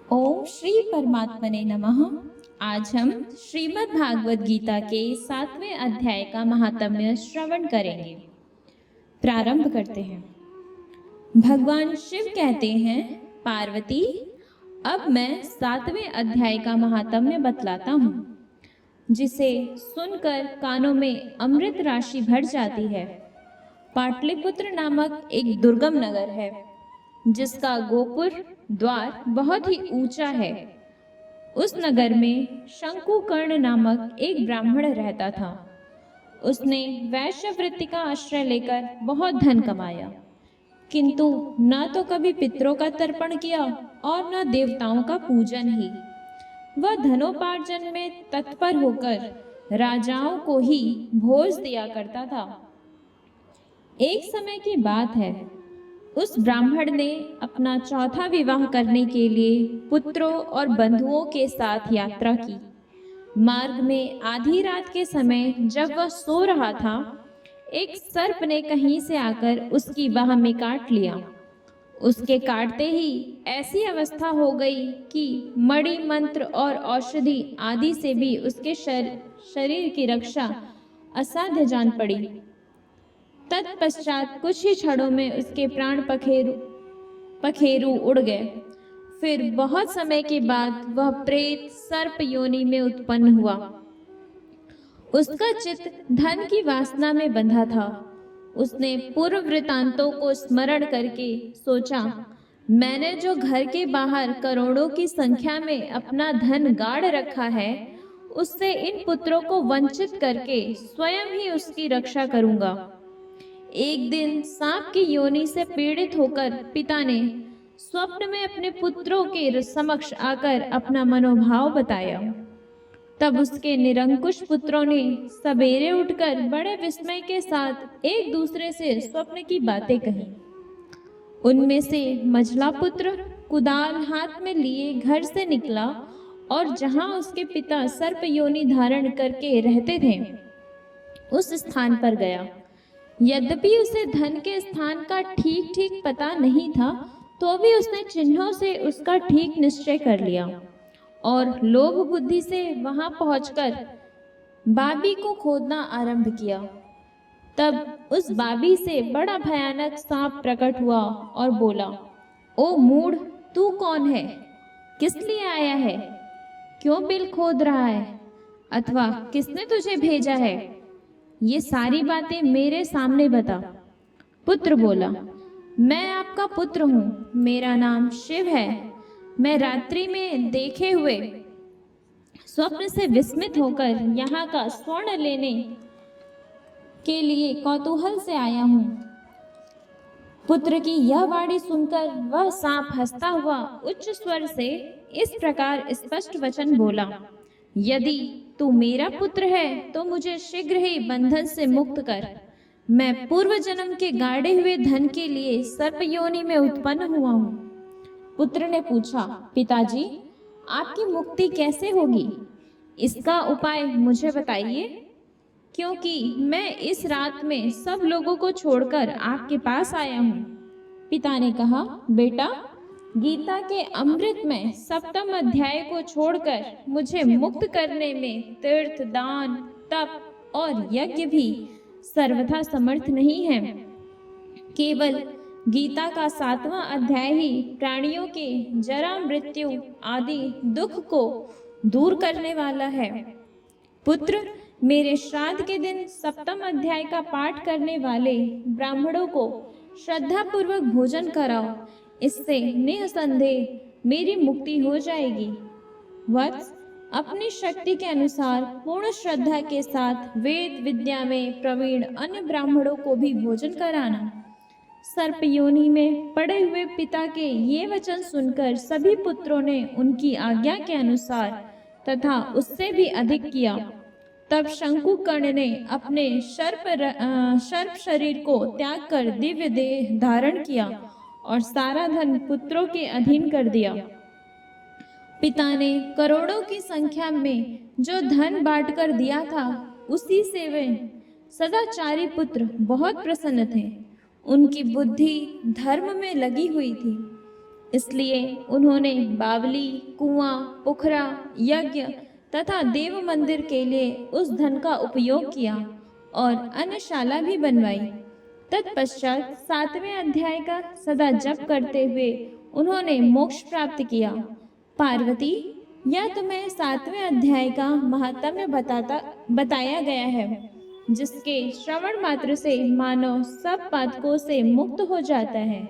ओम श्री परमात्मने नमः। आज हम श्रीमद् भागवत गीता के 7वें अध्याय का महात्म्य श्रवण करेंगे। प्रारंभ करते हैं। भगवान शिव कहते हैं, पार्वती, अब मैं 7वें अध्याय का महात्म्य बतलाता हूँ, जिसे सुनकर कानों में अमृत राशि भर जाती है। पाटलिपुत्र नामक एक दुर्गम नगर है, जिसका गोपुर द्वार बहुत ही ऊंचा है। उस नगर में शंकुकर्ण नामक एक ब्राह्मण रहता था। उसने वैश्य वृत्ति का आश्रय लेकर बहुत धन कमाया, किंतु न तो कभी पितरों का तर्पण किया और न देवताओं का पूजन ही। वह धनोपार्जन में तत्पर होकर राजाओं को ही भोज दिया करता था। एक समय की बात है, उस ब्राह्मण ने अपना चौथा विवाह करने के लिए पुत्रों और बंधुओं के साथ यात्रा की। मार्ग में आधी रात के समय जब वह सो रहा था, एक सर्प ने कहीं से आकर उसकी बाह में काट लिया। उसके काटते ही ऐसी अवस्था हो गई कि मणि मंत्र और औषधि आदि से भी उसके शरीर की रक्षा असाध्य जान पड़ी। तत्पश्चात कुछ ही क्षणों में उसके प्राण पखेरु उड़ गए। फिर बहुत समय के बाद वह प्रेत सर्प योनि में उत्पन्न हुआ। उसका चित्त धन की वासना में बंधा था। उसने पूर्व वृतांतों को स्मरण करके सोचा, मैंने जो घर के बाहर करोड़ों की संख्या में अपना धन गाड़ रखा है, उससे इन पुत्रों को वंचित करके स्वयं ही उसकी रक्षा करूंगा। एक दिन सांप की योनि से पीड़ित होकर पिता ने स्वप्न में अपने पुत्रों के समक्ष आकर अपना मनोभाव बताया। तब उसके निरंकुश पुत्रों ने सवेरे उठकर बड़े विस्मय के साथ एक दूसरे से स्वप्न की बातें कही। उनमें से मझला पुत्र कुदाल हाथ में लिए घर से निकला और जहां उसके पिता सर्प योनि धारण करके रहते थे, उस स्थान पर गया। यद्यपि उसे धन के स्थान का ठीक पता नहीं था, तो भी उसने चिन्हों से उसका ठीक निश्चय कर लिया और लोभ बुद्धि से वहां पहुंचकर बाबी को खोदना आरंभ किया। तब उस बाबी से बड़ा भयानक सांप प्रकट हुआ और बोला, ओ मूढ़, तू कौन है? किस लिए आया है? क्यों बिल खोद रहा है? अथवा किसने तुझे भेजा है? ये सारी बातें मेरे सामने बता। पुत्र बोला, मैं आपका पुत्र हूँ, मेरा नाम शिव है। मैं रात्रि में देखे हुए स्वप्न से विस्मित होकर यहाँ का स्वर्ण लेने के लिए कौतूहल से आया हूँ। पुत्र की यह वाणी सुनकर वह सांप हंसता हुआ उच्च स्वर से इस प्रकार स्पष्ट वचन बोला, यदि तू मेरा पुत्र है तो मुझे शीघ्र ही बंधन से मुक्त कर। मैं पूर्व जन्म के गाड़े हुए धन के लिए सर्प योनि में उत्पन्न हुआ हूँ। पुत्र ने पूछा, पिताजी, आपकी मुक्ति कैसे होगी? इसका उपाय मुझे बताइए, क्योंकि मैं इस रात में सब लोगों को छोड़कर आपके पास आया हूँ। पिता ने कहा, बेटा, गीता के अमृत में 7वें अध्याय को छोड़कर मुझे मुक्त करने में तीर्थ, दान, तप और यज्ञ भी सर्वथा समर्थ नहीं है। केवल गीता का 7वां अध्याय ही प्राणियों के जरा, मृत्यु आदि दुख को दूर करने वाला है। पुत्र, मेरे श्राद्ध के दिन 7वें अध्याय का पाठ करने वाले ब्राह्मणों को श्रद्धा पूर्वक भोजन कराओ। इससे निसंदेह मेरी मुक्ति हो जाएगी। वत्स, अपनी शक्ति के अनुसार पूर्ण श्रद्धा के साथ वेद विद्या में प्रवीण अन्य ब्राह्मणों को भी भोजन कराना। सर्प योनि में पड़े हुए पिता के ये वचन सुनकर सभी पुत्रों ने उनकी आज्ञा के अनुसार तथा उससे भी अधिक किया। तब शंकुकर्ण ने अपने सर्प शरीर को त्याग कर दिव्य देह धारण किया और सारा धन पुत्रों के अधीन कर दिया। पिता ने करोड़ों की संख्या में जो धन बांटकर दिया था, उसी से वे सदाचारी पुत्र बहुत प्रसन्न थे। उनकी बुद्धि धर्म में लगी हुई थी। इसलिए उन्होंने बावली, कुआं, पोखरा, यज्ञ तथा देव मंदिर के लिए उस धन का उपयोग किया और अन्नशाला भी बनवाई। तत्पश्चात 7वें अध्याय का सदा जप करते हुए उन्होंने मोक्ष प्राप्त किया। पार्वती, यह तुम्हें 7वें अध्याय का महात्म्य बताया गया है, जिसके श्रवण मात्र से मानव सब पातकों से मुक्त हो जाता है।